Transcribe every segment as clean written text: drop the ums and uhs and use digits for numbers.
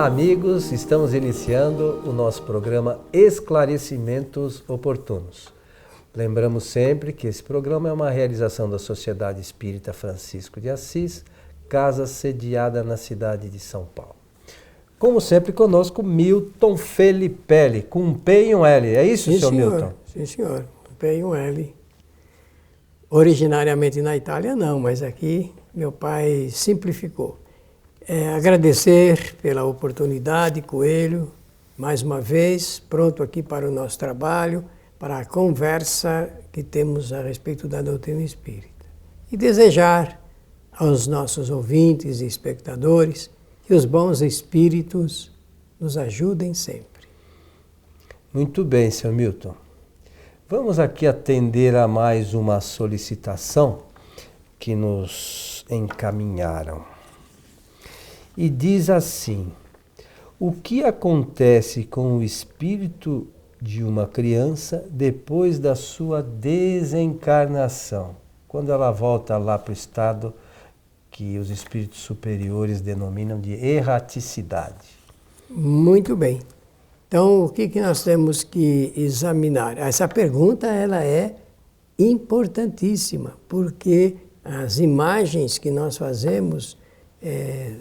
Olá, amigos! Estamos iniciando o nosso programa Esclarecimentos Oportunos. Lembramos sempre que esse programa é uma realização da Sociedade Espírita Francisco de Assis, casa sediada na cidade de São Paulo. Como sempre, conosco Milton Felipelli, com um P e um L. É isso, Sim, senhor senhor. Milton? Sim, senhor. Um P e um L. Originariamente na Itália não, mas aqui meu pai simplificou. Agradecer pela oportunidade, Coelho, mais uma vez, pronto aqui para o nosso trabalho, para a conversa que temos a respeito da doutrina espírita. E desejar aos nossos ouvintes e espectadores que os bons espíritos nos ajudem sempre. Muito bem, senhor Milton. Vamos aqui atender a mais uma solicitação que nos encaminharam. E diz assim: o que acontece com o espírito de uma criança depois da sua desencarnação? Quando ela volta lá para o estado que os espíritos superiores denominam de erraticidade. Muito bem. Então, o que nós temos que examinar? Essa pergunta ela é importantíssima, porque as imagens que nós fazemos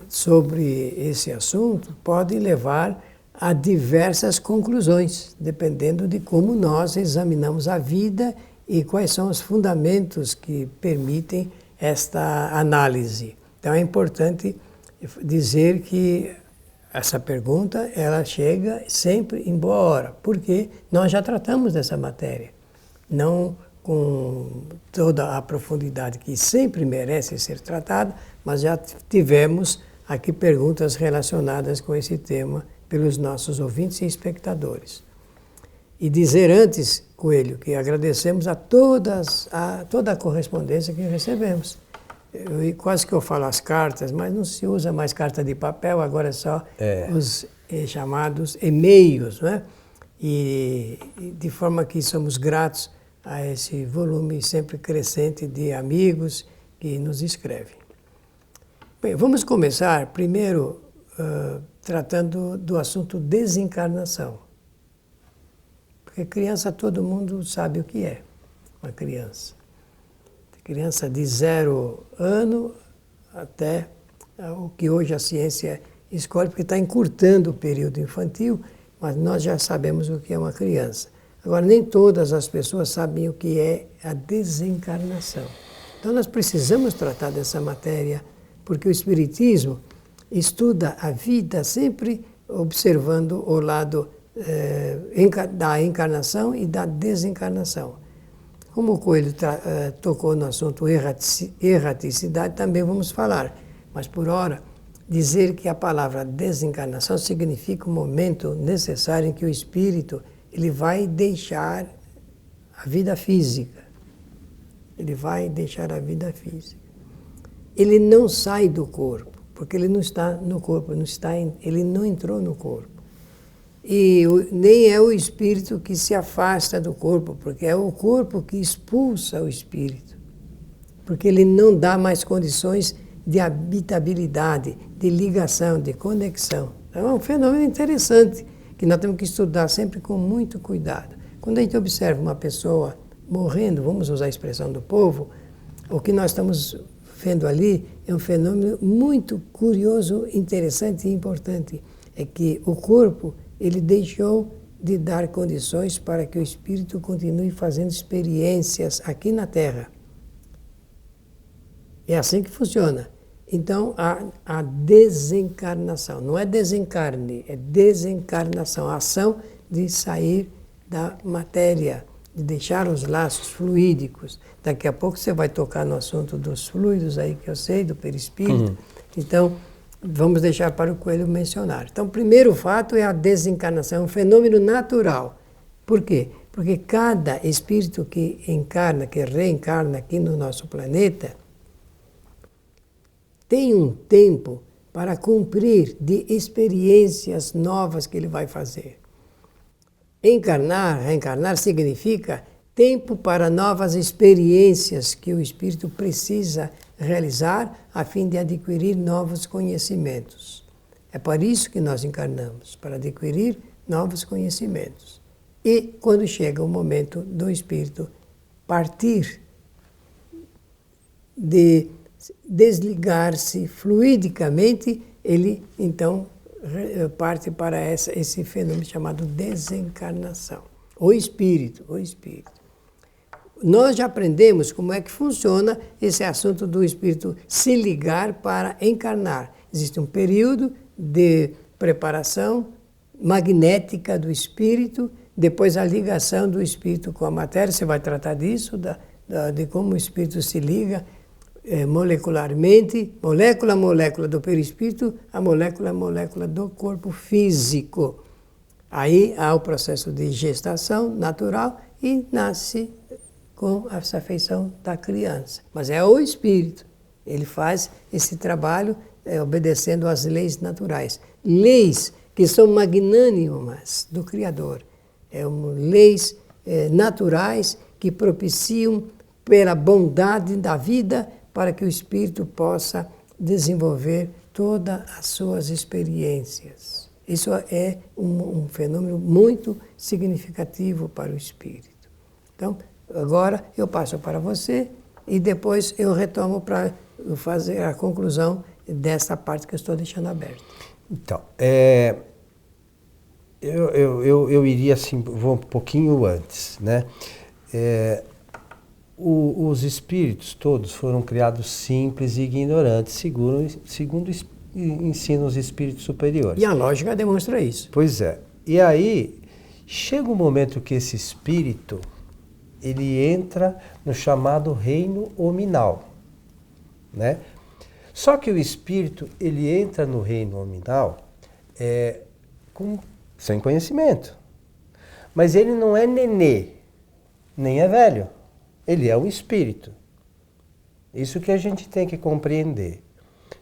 sobre esse assunto podem levar a diversas conclusões, dependendo de como nós examinamos a vida e quais são os fundamentos que permitem esta análise. Então é importante dizer que essa pergunta ela chega sempre em boa hora, porque nós já tratamos dessa matéria, não com toda a profundidade que sempre merece ser tratada, mas já tivemos aqui perguntas relacionadas com esse tema pelos nossos ouvintes e espectadores. E dizer antes, Coelho, que agradecemos a toda a correspondência que recebemos. Quase que eu falo as cartas, mas não se usa mais carta de papel, agora é só os chamados e-mails, né? E de forma que somos gratos a esse volume sempre crescente de amigos que nos escrevem. Bem, vamos começar primeiro tratando do assunto desencarnação. Porque criança todo mundo sabe o que é, uma criança. Criança de 0 ano até o que hoje a ciência escolhe, porque está encurtando o período infantil, mas nós já sabemos o que é uma criança. Agora, nem todas as pessoas sabem o que é a desencarnação. Então, nós precisamos tratar dessa matéria, porque o Espiritismo estuda a vida sempre observando o lado da encarnação e da desencarnação. Como o Coelho tocou no assunto erraticidade, também vamos falar. Mas, por hora, dizer que a palavra desencarnação significa o momento necessário em que o espírito ele vai deixar a vida física. Ele vai deixar a vida física. Ele não sai do corpo, porque ele não está no corpo, ele não entrou no corpo. E nem é o espírito que se afasta do corpo, porque é o corpo que expulsa o espírito. Porque ele não dá mais condições de habitabilidade, de ligação, de conexão. É um fenômeno interessante, que nós temos que estudar sempre com muito cuidado. Quando a gente observa uma pessoa morrendo, vamos usar a expressão do povo, o que nós estamos vendo ali é um fenômeno muito curioso, interessante e importante. É que o corpo, ele deixou de dar condições para que o espírito continue fazendo experiências aqui na Terra. É assim que funciona. Então, a desencarnação, não é desencarne, é desencarnação, a ação de sair da matéria, de deixar os laços fluídicos. Daqui a pouco você vai tocar no assunto dos fluidos aí, que eu sei, do perispírito. Então, vamos deixar para o Coelho mencionar. Então, o primeiro fato é a desencarnação, é um fenômeno natural. Por quê? Porque cada espírito que encarna, que reencarna aqui no nosso planeta, tem um tempo para cumprir de experiências novas que ele vai fazer. Reencarnar significa tempo para novas experiências que o espírito precisa realizar a fim de adquirir novos conhecimentos. É para isso que nós encarnamos, para adquirir novos conhecimentos. E quando chega o momento do espírito partir, de desligar-se fluidicamente, ele então parte para esse fenômeno chamado desencarnação. O espírito. Nós já aprendemos como é que funciona esse assunto do espírito se ligar para encarnar. Existe um período de preparação magnética do espírito, depois a ligação do espírito com a matéria. Você vai tratar disso, de como o espírito se liga molecularmente, molécula a molécula do perispírito, a molécula do corpo físico. Aí há o processo de gestação natural e nasce com essa feição da criança. Mas é o espírito. Ele faz esse trabalho obedecendo às leis naturais. Leis que são magnânimas do Criador. Leis naturais que propiciam pela bondade da vida para que o espírito possa desenvolver todas as suas experiências. Isso é um fenômeno muito significativo para o espírito. Então, agora eu passo para você e depois eu retomo para fazer a conclusão dessa parte que eu estou deixando aberta. Então, eu iria assim, vou um pouquinho antes, né? Os espíritos todos foram criados simples e ignorantes, segundo ensinam os espíritos superiores. E a lógica demonstra isso. Pois é. E aí, chega um momento que esse espírito, ele entra no chamado reino hominal, né? Só que o espírito, ele entra no reino hominal sem conhecimento. Mas ele não é nenê, nem é velho. Ele é um espírito. Isso que a gente tem que compreender.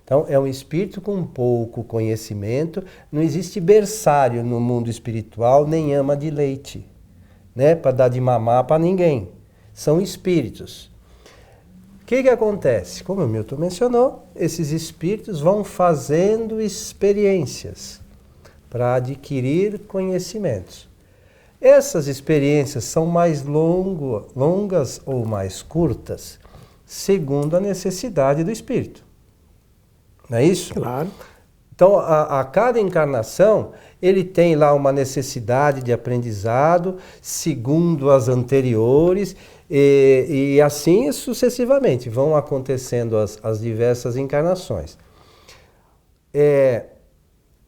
Então, é um espírito com pouco conhecimento. Não existe berçário no mundo espiritual, nem ama de leite, né, para dar de mamar para ninguém. São espíritos. O que acontece? Como o Milton mencionou, esses espíritos vão fazendo experiências para adquirir conhecimentos. Essas experiências são mais longas ou mais curtas, segundo a necessidade do espírito. Não é isso? Claro. Então, a cada encarnação, ele tem lá uma necessidade de aprendizado, segundo as anteriores, e assim sucessivamente vão acontecendo as diversas encarnações.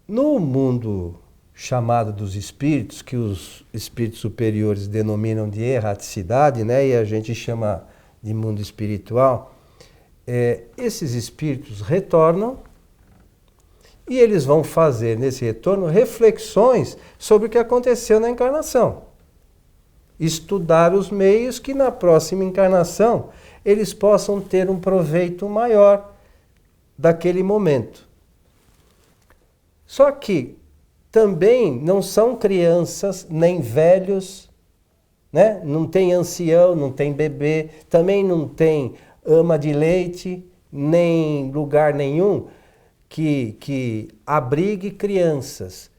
No mundo chamado dos espíritos, que os espíritos superiores denominam de erraticidade, né, e a gente chama de mundo espiritual, esses espíritos retornam e eles vão fazer nesse retorno reflexões sobre o que aconteceu na encarnação. Estudar os meios que na próxima encarnação eles possam ter um proveito maior daquele momento. Só que também não são crianças nem velhos, né? Não tem ancião, não tem bebê, também não tem ama de leite, nem lugar nenhum que abrigue crianças.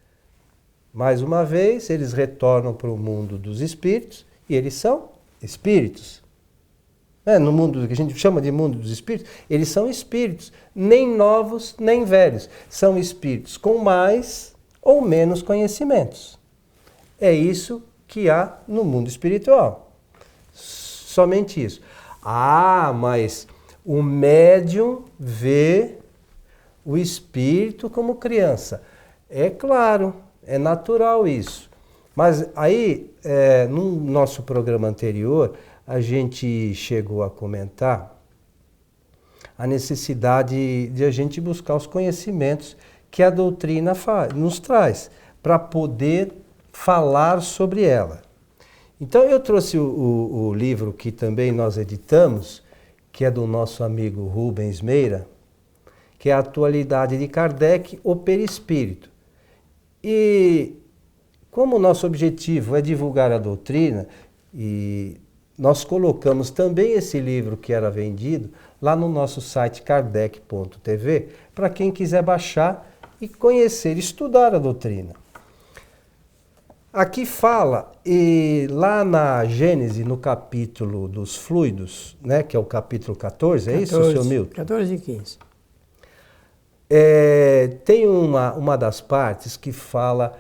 Mais uma vez, eles retornam para o mundo dos espíritos e eles são espíritos. No mundo que a gente chama de mundo dos espíritos, eles são espíritos, nem novos nem velhos. São espíritos com mais ou menos conhecimentos. É isso que há no mundo espiritual. Somente isso. Mas o médium vê o espírito como criança. É claro, é natural isso. Mas aí, no nosso programa anterior, a gente chegou a comentar a necessidade de a gente buscar os conhecimentos que a doutrina nos traz, para poder falar sobre ela. Então eu trouxe o livro que também nós editamos, que é do nosso amigo Rubens Meira, que é a Atualidade de Kardec, o Perispírito. E como o nosso objetivo é divulgar a doutrina, e nós colocamos também esse livro que era vendido lá no nosso site kardec.tv, para quem quiser baixar e conhecer, estudar a doutrina. Aqui fala, e lá na Gênesis, no capítulo dos fluidos, né, que é o capítulo 14, é isso, Sr. Milton? 14 e 15. Tem uma das partes que fala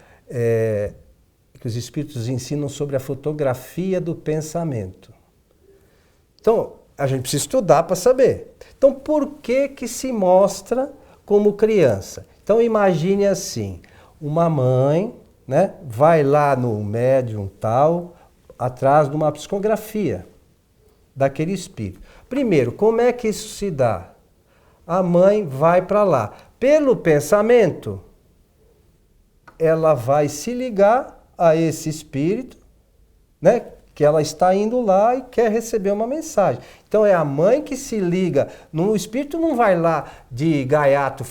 que os espíritos ensinam sobre a fotografia do pensamento. Então, a gente precisa estudar para saber. Então, por que se mostra como criança? Então, imagine assim, uma mãe, né, vai lá no médium tal, atrás de uma psicografia daquele espírito. Primeiro, como é que isso se dá? A mãe vai para lá. Pelo pensamento, ela vai se ligar a esse espírito, né, que ela está indo lá e quer receber uma mensagem. Então é a mãe que se liga. O espírito não vai lá de gaiato,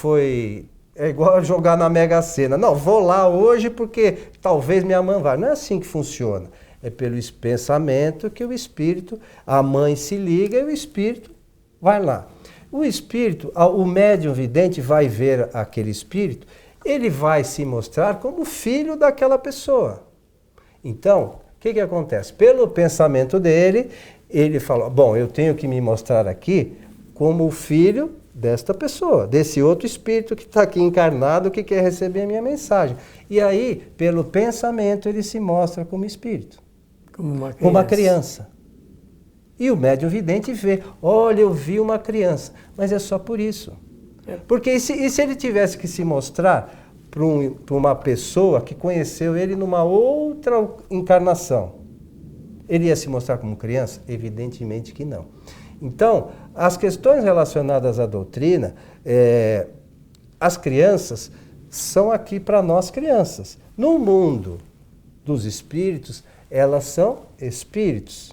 é igual jogar na Mega Sena. Não, vou lá hoje porque talvez minha mãe vá. Não é assim que funciona. É pelo pensamento que o espírito, a mãe se liga e o espírito vai lá. O espírito, o médium vidente vai ver aquele espírito, ele vai se mostrar como filho daquela pessoa. Então, o que acontece? Pelo pensamento dele, ele fala, bom, eu tenho que me mostrar aqui como filho desta pessoa, desse outro espírito que está aqui encarnado, que quer receber a minha mensagem. E aí, pelo pensamento, ele se mostra como espírito. Como uma criança. E o médium vidente vê, olha, eu vi uma criança. Mas é só por isso. Porque e se ele tivesse que se mostrar para uma pessoa que conheceu ele numa outra encarnação, ele ia se mostrar como criança? Evidentemente que não. Então, as questões relacionadas à doutrina, as crianças são aqui para nós crianças. No mundo dos espíritos, elas são espíritos.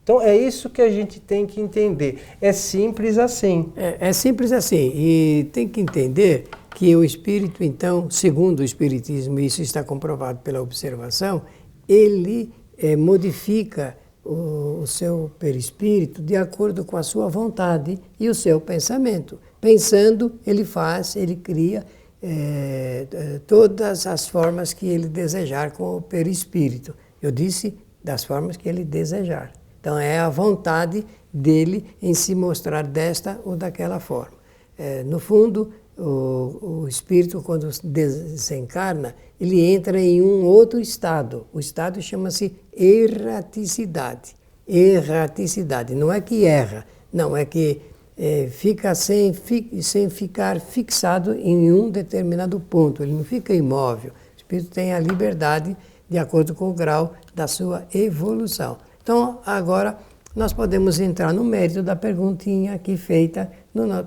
Então, é isso que a gente tem que entender. É simples assim. É simples assim. E tem que entender que o espírito, então, segundo o espiritismo, isso está comprovado pela observação, ele modifica o seu perispírito de acordo com a sua vontade e o seu pensamento. Pensando, ele cria todas as formas que ele desejar com o perispírito. Eu disse das formas que ele desejar. Então é a vontade dele em se mostrar desta ou daquela forma. No fundo, o espírito, quando desencarna, ele entra em um outro estado. O estado chama-se erraticidade. Erraticidade. Não é que erra, não, é que fica sem ficar fixado em um determinado ponto. Ele não fica imóvel. O espírito tem a liberdade de acordo com o grau da sua evolução. Então, agora, nós podemos entrar no mérito da perguntinha aqui feita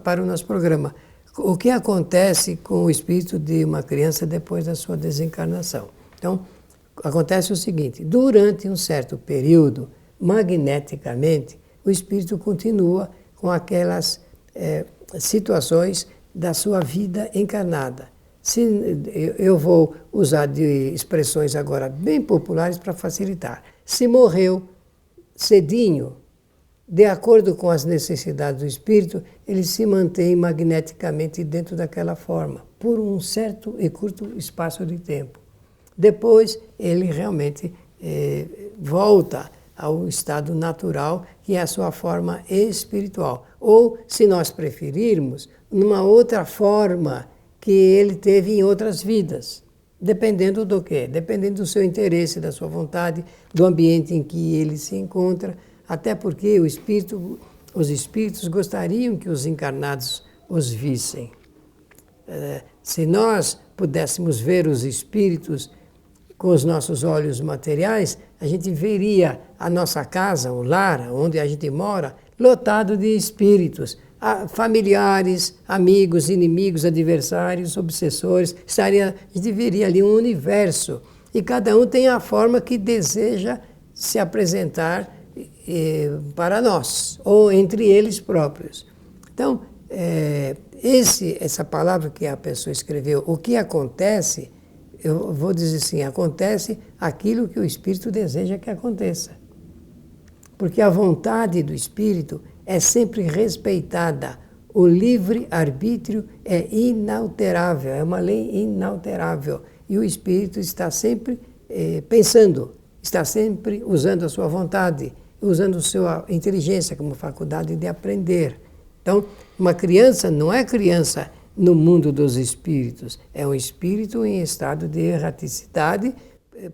para o nosso programa. O que acontece com o espírito de uma criança depois da sua desencarnação? Então, acontece o seguinte, durante um certo período, magneticamente, o espírito continua com aquelas situações da sua vida encarnada. Eu vou usar de expressões agora bem populares para facilitar. Se morreu cedinho, de acordo com as necessidades do espírito, ele se mantém magneticamente dentro daquela forma, por um certo e curto espaço de tempo. Depois, ele realmente volta ao estado natural, que é a sua forma espiritual. Ou, se nós preferirmos, numa outra forma que ele teve em outras vidas. Dependendo do quê? Dependendo do seu interesse, da sua vontade, do ambiente em que ele se encontra, até porque os espíritos gostariam que os encarnados os vissem. Se nós pudéssemos ver os espíritos com os nossos olhos materiais, a gente veria a nossa casa, o lar, onde a gente mora, lotado de espíritos, familiares, amigos, inimigos, adversários, obsessores. A gente veria ali um universo. E cada um tem a forma que deseja se apresentar para nós, ou entre eles próprios. Então, essa palavra que a pessoa escreveu, o que acontece, eu vou dizer assim, acontece aquilo que o espírito deseja que aconteça. Porque a vontade do espírito é sempre respeitada o livre-arbítrio é inalterável, é uma lei inalterável. E o espírito está sempre pensando, está sempre usando a sua vontade, usando a sua inteligência como faculdade de aprender. Então, uma criança não é criança no mundo dos espíritos, é um espírito em estado de erraticidade,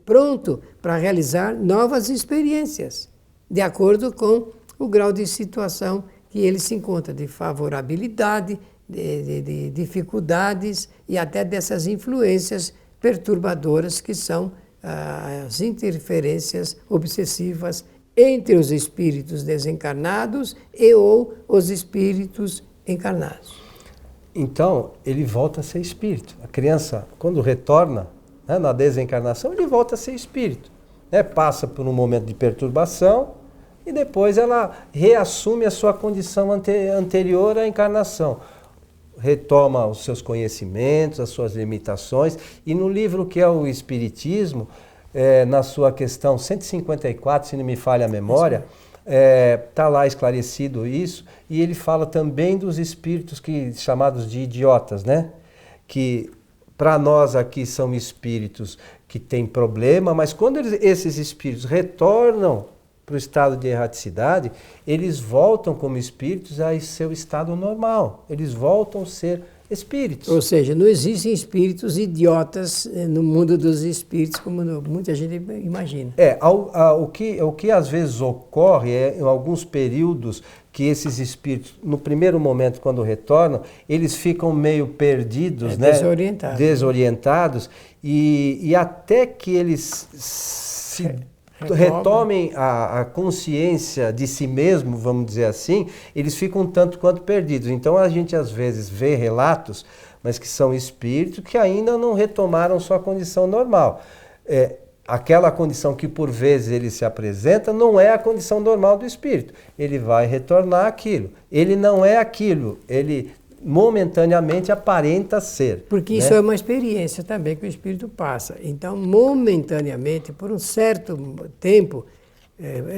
pronto para realizar novas experiências, de acordo com o grau de situação que ele se encontra, de favorabilidade, de dificuldades e até dessas influências perturbadoras que são as interferências obsessivas entre os espíritos desencarnados e ou os espíritos encarnados. Então, ele volta a ser espírito. A criança, quando retorna, né, na desencarnação, ele volta a ser espírito. Né? Passa por um momento de perturbação e depois ela reassume a sua condição anterior à encarnação. Retoma os seus conhecimentos, as suas limitações. E no livro que é o Espiritismo, na sua questão 154, se não me falha a memória, está lá esclarecido isso, e ele fala também dos espíritos chamados de idiotas, né? Que para nós aqui são espíritos que têm problema, mas quando esses espíritos retornam para o estado de erraticidade, eles voltam como espíritos a seu estado normal, eles voltam a ser espíritos. Ou seja, não existem espíritos idiotas no mundo dos espíritos, como muita gente imagina. O que às vezes ocorre em alguns períodos que esses espíritos, no primeiro momento, quando retornam, eles ficam meio perdidos, né? Desorientados, e até que eles se retomem a consciência de si mesmo, vamos dizer assim, eles ficam um tanto quanto perdidos. Então a gente às vezes vê relatos, mas que são espíritos que ainda não retomaram sua condição normal. Aquela condição que por vezes ele se apresenta não é a condição normal do espírito. Ele vai retornar àquilo. Ele não é aquilo, ele momentaneamente aparenta ser. Porque isso é uma experiência também que o espírito passa. Então, momentaneamente, por um certo tempo,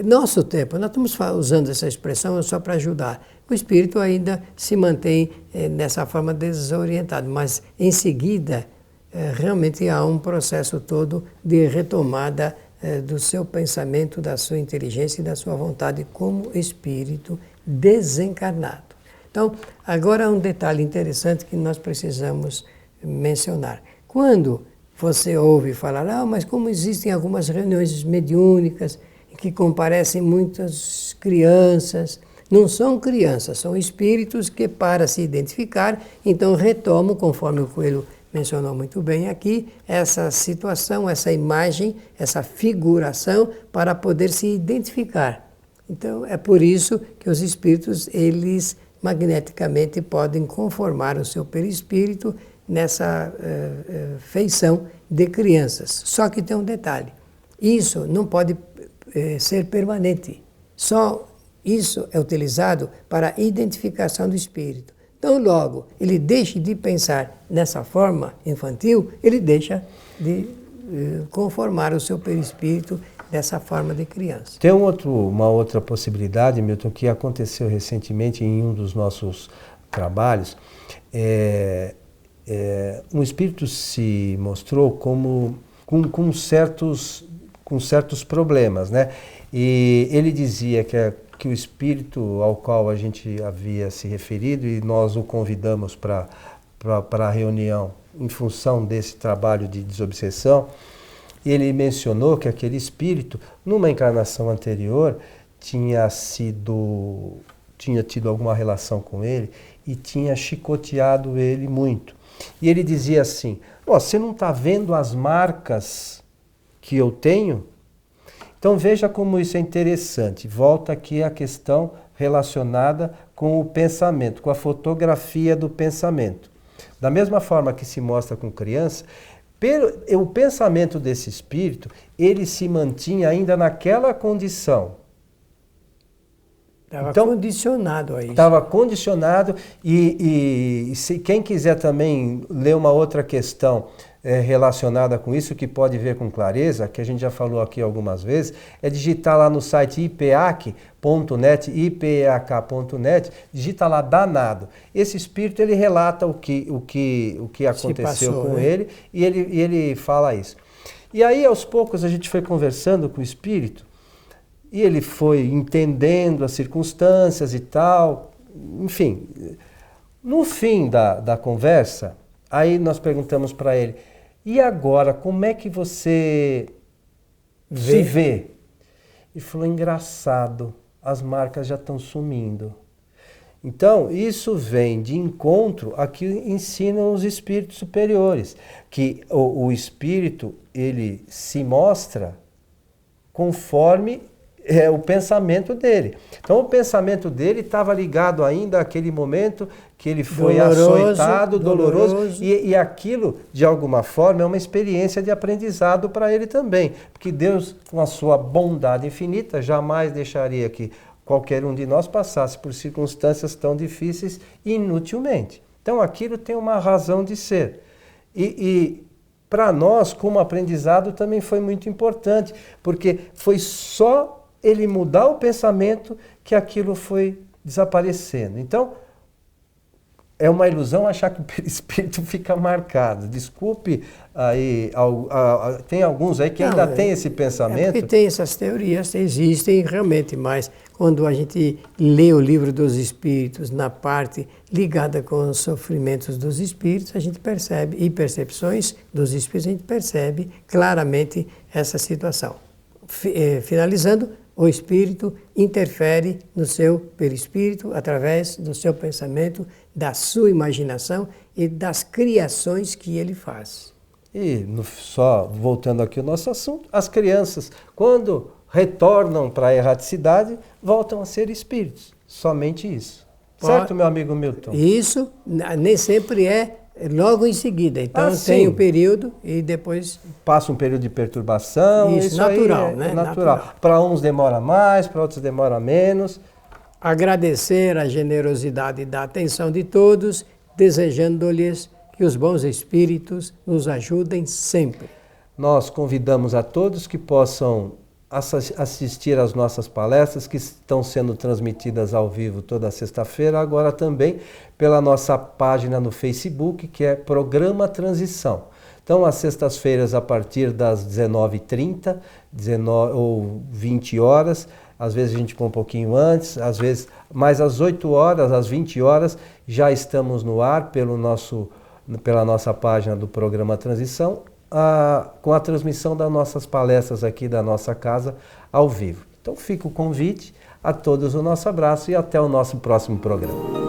nosso tempo, nós estamos usando essa expressão só para ajudar. O espírito ainda se mantém nessa forma desorientado, mas em seguida realmente há um processo todo de retomada do seu pensamento, da sua inteligência e da sua vontade como espírito desencarnado. Então, agora um detalhe interessante que nós precisamos mencionar. Quando você ouve falar, mas como existem algumas reuniões mediúnicas em que comparecem muitas crianças, não são crianças, são espíritos que, para se identificar, então retomam, conforme o Coelho mencionou muito bem aqui, essa situação, essa imagem, essa figuração, para poder se identificar. Então, é por isso que os espíritos, eles magneticamente podem conformar o seu perispírito nessa feição de crianças. Só que tem um detalhe, isso não pode ser permanente, só isso é utilizado para a identificação do espírito. Então logo ele deixa de pensar nessa forma infantil, ele deixa de conformar o seu perispírito dessa forma de criança. Tem uma outra possibilidade, Milton, que aconteceu recentemente em um dos nossos trabalhos. Um espírito se mostrou como com certos problemas, né? E ele dizia que o espírito ao qual a gente havia se referido, e nós o convidamos para a reunião em função desse trabalho de desobsessão, ele mencionou que aquele espírito, numa encarnação anterior, tinha tido alguma relação com ele e tinha chicoteado ele muito. E ele dizia assim, você não está vendo as marcas que eu tenho? Então veja como isso é interessante. Volta aqui a questão relacionada com o pensamento, com a fotografia do pensamento. Da mesma forma que se mostra com criança, o pensamento desse espírito, ele se mantinha ainda naquela condição. Estava condicionado a isso. Estava condicionado e se quem quiser também ler uma outra questão relacionada com isso, que pode ver com clareza, que a gente já falou aqui algumas vezes, é digitar lá no site ipeak.net, ipeak.net, digita lá danado. Esse espírito, ele relata o que aconteceu com né? ele, e ele fala isso. E aí, aos poucos, a gente foi conversando com o espírito, e ele foi entendendo as circunstâncias e tal, enfim. No fim da conversa, aí nós perguntamos para ele, e agora, como é que você se vê? Ele falou, engraçado, as marcas já estão sumindo. Então, isso vem de encontro a que ensinam os espíritos superiores, que o espírito, ele se mostra conforme o pensamento dele. Então, o pensamento dele estava ligado ainda àquele momento que ele foi açoitado, doloroso. E aquilo, de alguma forma, é uma experiência de aprendizado para ele também. Porque Deus, com a sua bondade infinita, jamais deixaria que qualquer um de nós passasse por circunstâncias tão difíceis inutilmente. Então, aquilo tem uma razão de ser. E para nós, como aprendizado, também foi muito importante, porque foi só ele mudar o pensamento que aquilo foi desaparecendo. Então, é uma ilusão achar que o perispírito fica marcado. Desculpe, aí, tem alguns aí que ainda tem esse pensamento. Porque tem essas teorias, existem realmente, mas quando a gente lê o livro dos espíritos na parte ligada com os sofrimentos dos espíritos, a gente percebe, e percepções dos espíritos, a gente percebe claramente essa situação. Finalizando, o espírito interfere no seu perispírito através do seu pensamento, da sua imaginação e das criações que ele faz. E só voltando aqui ao nosso assunto, as crianças, quando retornam para a erraticidade, voltam a ser espíritos. Somente isso. Certo, meu amigo Milton? Isso nem sempre é logo em seguida. Então tem um período e depois... Passa um período de perturbação. Isso natural, aí né? Natural. Para uns demora mais, para outros demora menos. Agradecer a generosidade e da atenção de todos, desejando-lhes que os bons espíritos nos ajudem sempre. Nós convidamos a todos que possam assistir às nossas palestras, que estão sendo transmitidas ao vivo toda sexta-feira, agora também pela nossa página no Facebook, que é Programa Transição. Então, às sextas-feiras, a partir das 19h30 ou 20 horas, às vezes a gente põe um pouquinho antes, às vezes, mas às 8 horas, às 20 horas, já estamos no ar pela nossa página do Programa Transição, com a transmissão das nossas palestras aqui da nossa casa ao vivo. Então fica o convite, a todos o nosso abraço e até o nosso próximo programa.